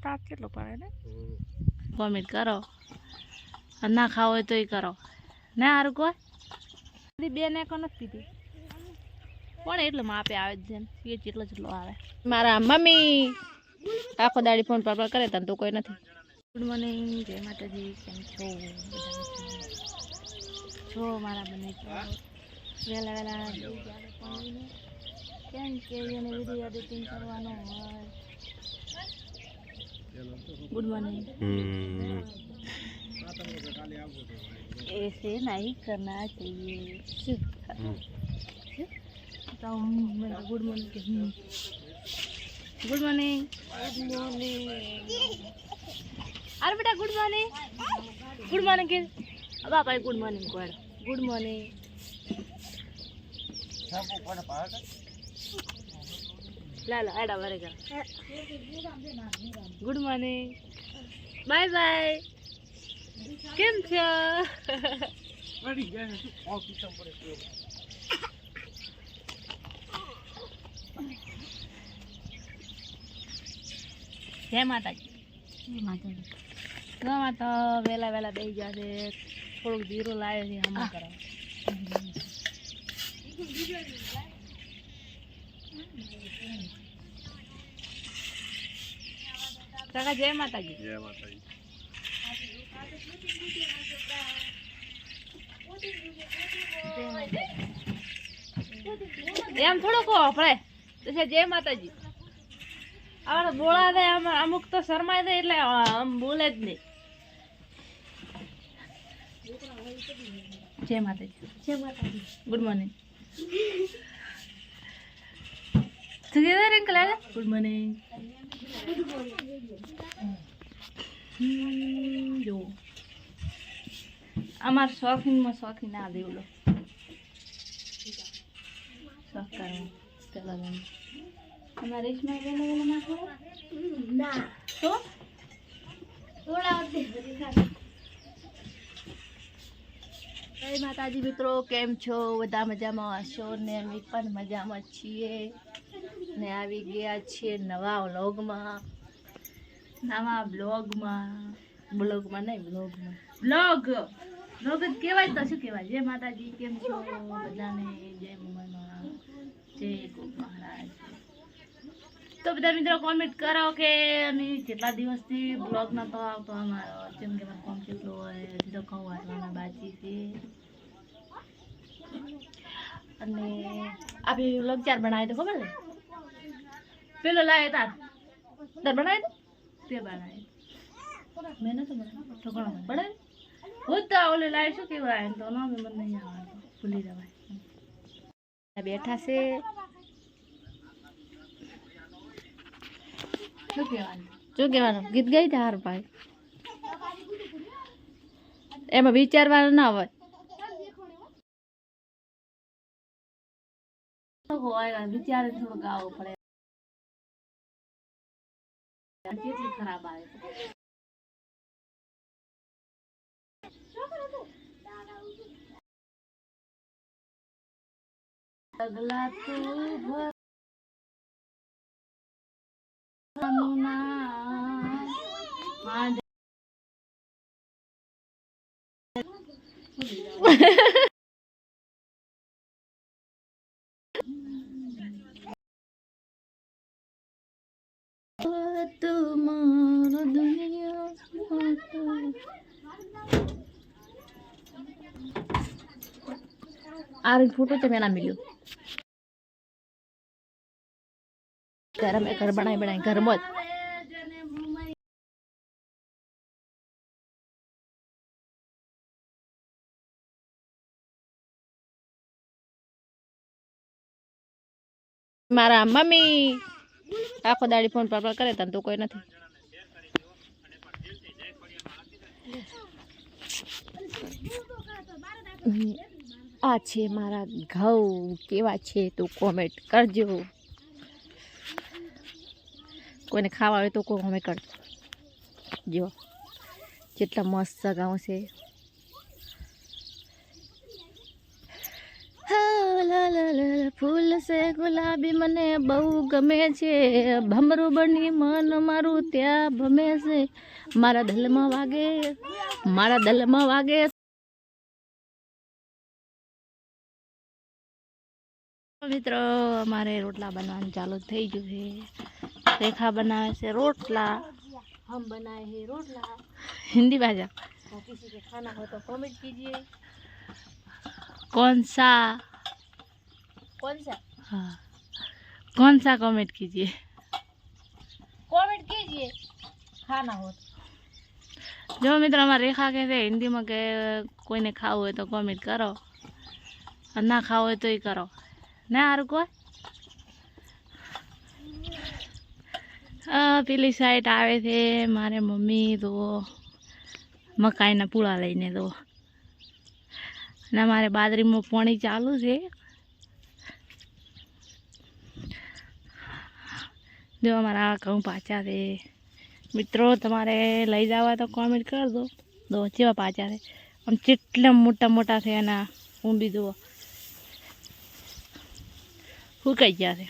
તાપ કેટલો પડે ને કોમેન્ટ કરો ના ખાવ હોય તો એ કરો ના હારું કોઈ બે ને કો નથી પીધી પણ એટલે માપે આવે છે ને એ જેટલો આવે મારા મમ્મી આખો દાડી ફોન પર કરે તને તો કોઈ નથી ગુડ મોર્નિંગ જય માતાજી કેમ છો મારા બને વહેલા વહેલા કેમ કે એને વિડીયો એડિટિંગ કરવાનો હોય गुड मॉर्निंग ऐसे नहीं करना चाहिए good morning good morning good morning अरे बेटा गुड मॉर्निंग के अब आप गुड मॉर्निंग को गुड मॉर्निंग ला ला एडा वरे कर गुड मॉर्निंग बाय बाय केम छो जय माताजी तो वेला वेला बेही जासे थोड़ो जीरो लायो छे हम करा काका जय माता जी एम थोड़ो को આપણે તો જય માતાજી આ બોલા દે અમુક તો શરમાય દે એટલે આમ બોલે જ નહીં જય માતાજી good morning together uncle good morning જો અમાર શોખીનમાં શોખીન ના દેવલો શોખ કરો ચલો અમારે રેશમા વેલો વેલો નાખો ના તો થોડા જય માતાજી મિત્રો કેમ છો બધા મજામાં હશો ને અમે પણ મજામાં છીએ ને આવી ગયા છીએ નવા વ્લોગમાં બ્લોગ જ કહેવાય તો શું કહેવાય જય માતાજી કેમ છો બધાને જય મમ્મા જય ગોપ મહારાજ તો બધા મિત્રો કોમેન્ટ કરો કે અમે કેટલા દિવસથી બ્લોગ નતો આવતો અમારો જેમ કે મારો કોમ કેટલો હોય હજી તો કહું વાંચવાના બાકી છે અને આપણે બ્લોગ 4 બનાવ્યો તો ખબર ને પેલો લાવ્યો તાર બનાવ્યો તે બનાવ્યો મેં તો તો કોણ બનાવ્યો હું તો ઓલે લાવ્યો શું કહેવાય તો ના મને નહીં આવડતું ભૂલી જવાય બેઠા છે શું કહેવાનું ગીત ગાઈ તાર ભાઈ એમાં વિચારવાનું ના હોય વિચારે થોડું ગાવું પડે કેટલી ખરાબ આવે અગલા तुम्हारा दुनिया आर फोटो तो मैंने मिलो घर में घर बनाए घर मत मारा मम्मी आखो दाड़ी फोन पर करे तन तो कोई नहीं आ छे मारा घऊ केवा छे तो कमेंट करजो कोईने खावा हो तो कमेंट करजो जो जेटला मस्त घऊ छे ફૂલ છે ગુલાબી મને બહુ ગમે છે, ભમરું બની મન મારું ત્યાં ભમે છે, મારા દિલમાં વાગે, મારા દિલમાં વાગે. મિત્રો અમારે રોટલા બનાવવાનું ચાલુ થઈ ગયું છે. रेखा बनाए से रोटला, हम बनाए हैं रोटला. हिंदी भाषा. किसी के खाना हो तो कमेंट कीजिए. कौन सा हाँ कौन सा कमेंट कीजिए, कमेंट कीजिए खाना हो तो. जो मित्र हमारे रेखा कहते हैं हिंदी में के कोई ने खाओ है तो कमेंट करो, और ना खाओ है तो ही करो ना. हार कोई પેલી સાઈડ આવે છે મારે મમ્મી તો મકાઈના પૂળા લઈને તો, અને મારે બાજરીમાં પાણી ચાલુ છે. જો અમારા ઘઉં પાછા છે મિત્રો, તમારે લઈ જવા તો કોમેન્ટ કરી દો. દો કેવા પાછા છે, આમ કેટલા મોટા મોટા છે એના ઊંબી જુઓ ફૂંકાઈ ગયા છે,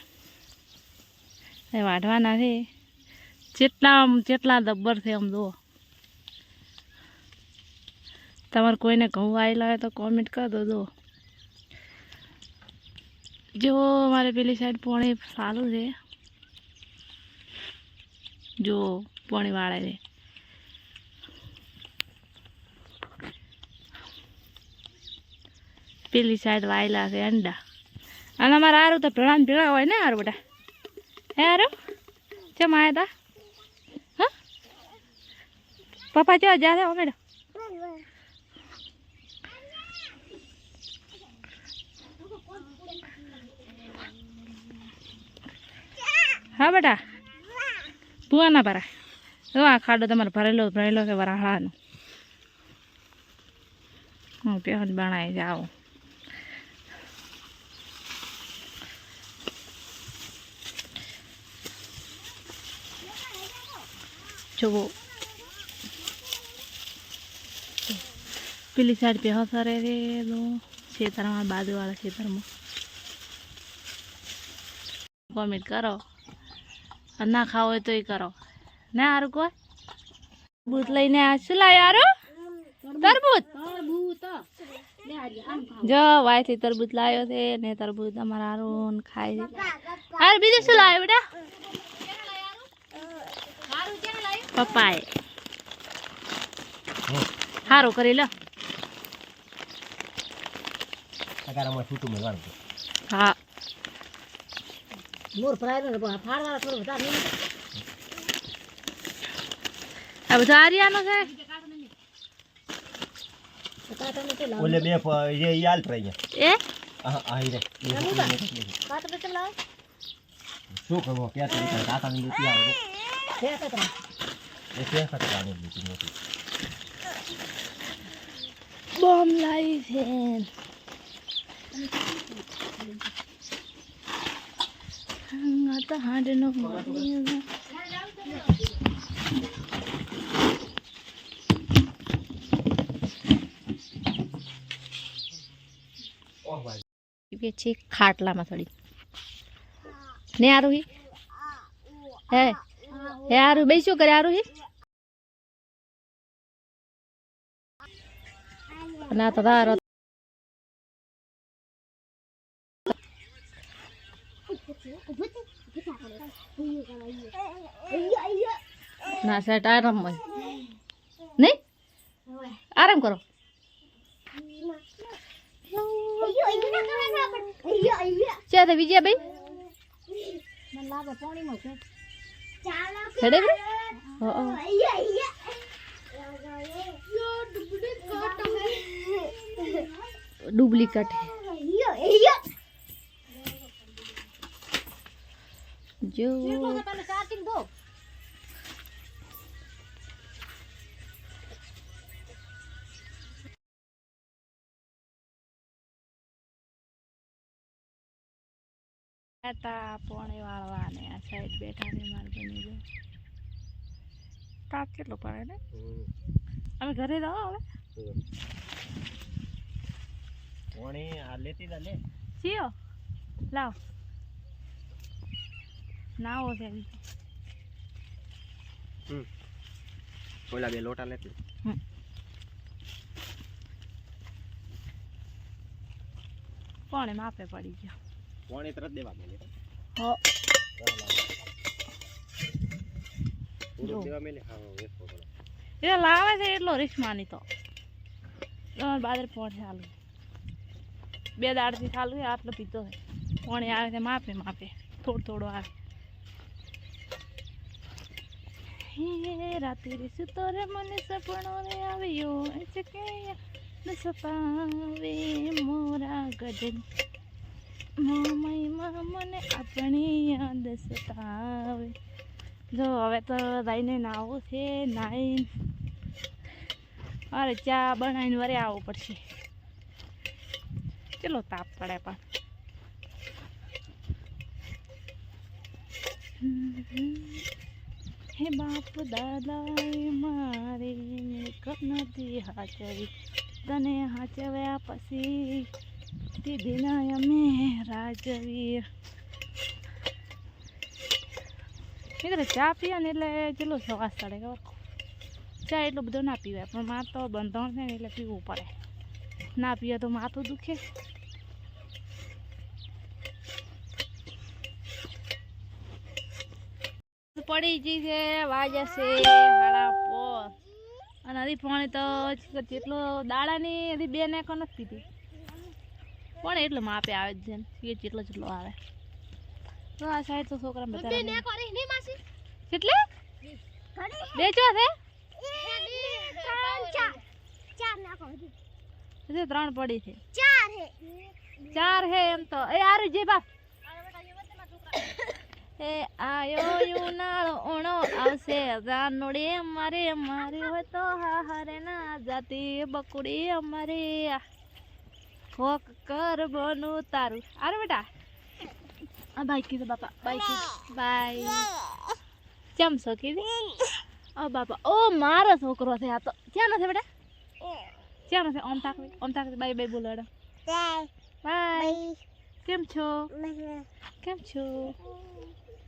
એ વાઢવાના છે. જેટલા દબ્બર છે આમ જુઓ. તમારે કોઈને ઘઉં આવેલા હોય તો કોમેન્ટ કરી દો. જો જો અમારે પેલી સાઈડ પાણી ચાલુ છે, જો પાણી વાળે છે. પેલી સાઈડ વાયેલા છે અંડા, અને અમારે હારું તો ભેળા ભેળા હોય ને હારું બેટા. હે હારું ચમ આવ્યા હતા? હા પપ્પા ચો જા છે મેડમ. હા બેટા ભૂવા ના ભરાય. જો આ ખાડો તમારે ભરેલો છે વરાળાનો. હું પેહન બનાવી જાઉં. જુઓ પેલી સાઈડ પેહો સરે છે તો ખેતરમાં, બાજુવાળા ખેતરમાં. કોમેન્ટ કરો, ના ખાવ હોય તો એ કરો ના. હારું કોઈ તરબૂચ લઈને આ શું લાવ્યો હારું? તરબૂચ જો વાયથી તરબૂચ લાવ્યો છે ને તરબૂચ અમારા હારું ખાય છે. હારું બીજું શું લાવ્યો બેટા? પપ્પાએ સારું કરી લો. હા આ બધું આર્યાનો છે. ઓલે બે ये याल ट्राई એ આ રે શું કરવો ક્યાં તો કાકાની લૂટી આવે છે કે તમે એ કે કાકાની લૂટી મોટી બોમ્બ લાવી છે. આ તો હાંડનો છે ખાટલામાં થોડી ને આરુહી હે હે આરુ બે શું કરે આરુહી? ના તો તારો ના સેટ આરામ નહીં, આરામ કરો. ચાલ વિજય ભાઈ डुप्लीकेट है जो પોણી વાળવાને આ સાઈડ બેઠા ને માર બની જો તાપ કેટલો પડે ને. અમે ઘરે રહો હવે પોણી આ લેતી લે છીઓ લાવ નાવો છે ઓલા બે લોટા લેતી કોણે માપે પડી ગયો કોણે તરત દેવા મેલે હો પૂરો દેવા મેલે હા એ ફોટો એ લાવે છે એટલો રિસ્ક માની તો તમારે બાદર પહોંચે ચાલુ 2 દાડથી ચાલુ છે આટલો પીતો છે કોણે આવે છે માપે માપે થોડો આવે હે રાતે રીસતો રે મને સપનો રે આવ્યો કે ન સપાવે મોરા ગજન મોમય મને આપણી યાદ સતાવે જો હવે તો દાઈને નાવું છે નાઈ અરે ચા બનાવીને વરે આવવું પડશે ચલો તાપ પડે પણ હે બાપ દાદાએ મારે નથી હાચવી તને હાચવ્યા પછી દીદી ના અમે રાજવીર મિત્રો ચા પીએ ને એટલે ચલો સવાસ ચડે ખબર ચા એટલું બધું ના પીવાય પણ માર તો બંધણ છે ને એટલે પીવું પડે ના પીએ તો માથું દુખે પડી ગઈ છે વાગ્યા છે 4:30 અને હજી પાણી તો જેટલો દાડાની હજી 2 નેકો નથી પીધી પણ એટલું માપે આવે જ છે એ જેટલો આવે તો આ સાઈડ તો છોકરા બધા કેટલે 2 ચો છે 3 પડી છે 4 હે એમ તો એ આરું જે બાપ એ આયો યુનાળો ઓણો આવશે જાનોડે મારે હોય તો હારે ના જાતી બકુડી અમારે હોક કર બનું તારું આરે બેટા આ બાઈક કીધું બાપા બાય ચમ છો કીધી ઓ બાપા ઓ મારો છોકરો છે આ તો ક્યાં નથી બેટા ક્યાં નથી ઓમ તાક બાય બોલો બાય કેમ છો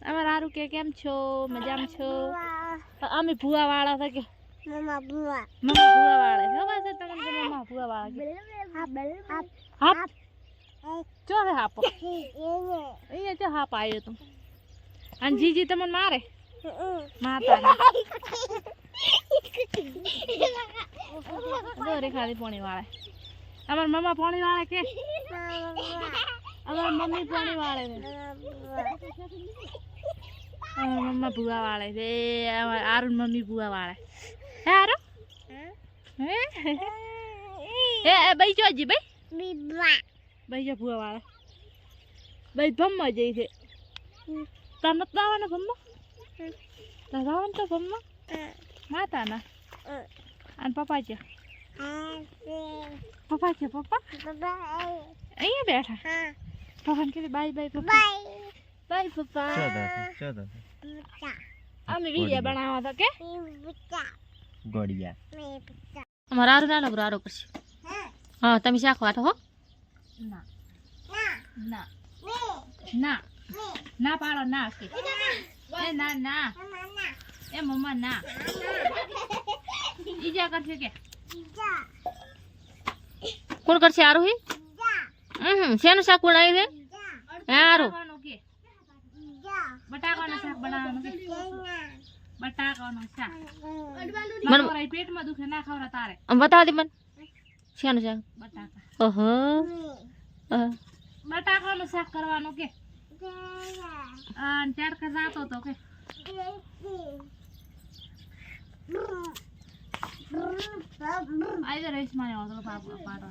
અમારે હારું કે કેમ છો મજામાં છો અમે ભૂવા વાળા છે કે મમ્મા ભૂવા વાળા છે બસ તમને કે મમ્મા ભૂવા વાળા હાપ ચો હે હાપ અહીંયા ચો હાપ આવ્યો તું અને જીજી તમને મારે માતા દોરે ખાલી પાણી વાળા અમાર મમ્મા પાણી વાળા કે અમાર મમ્મી પાણી વાળે છે મમ્મા ભૂવા વાળે છે આરું મમ્મી ભૂવા વાળે હે આરો હે ભાઈ જોજી ભાઈ ભાઈ ભૂવા વાળે ભાઈ ભમવા જઈ છે તાર નથી દાવાના ભમવા તાર દાવાનું તો ભમવા માતાના અને પપ્પા છે પપ્પા અહીંયા બેઠા પપ્પાને કીધું બાય પપ્પા બાય પપ્પા અમે વિડિયો બનાવવા તો કે ગોડિયા અમાર આરો નાનો આરો કરશે હા તમે શાક વાટો હો ના ના ના ના પાડો ના કે એ ના એ મમ્મા ના ઈજા કરશે કે કોણ કરશે આરો હી શેનું શાક બનાવી છે આરો બટાકાનું શાક બનાવવાનું કે બટાકાનું શાક મને પેટમાં દુખે ના ખાવરા તારે બતાવ દે મને શેનું શાક બટાકા ઓહો બટાકાનું શાક કરવાનું કે ટેડકા જાતો તો કે આઈ રેસ માં આવતો પાડો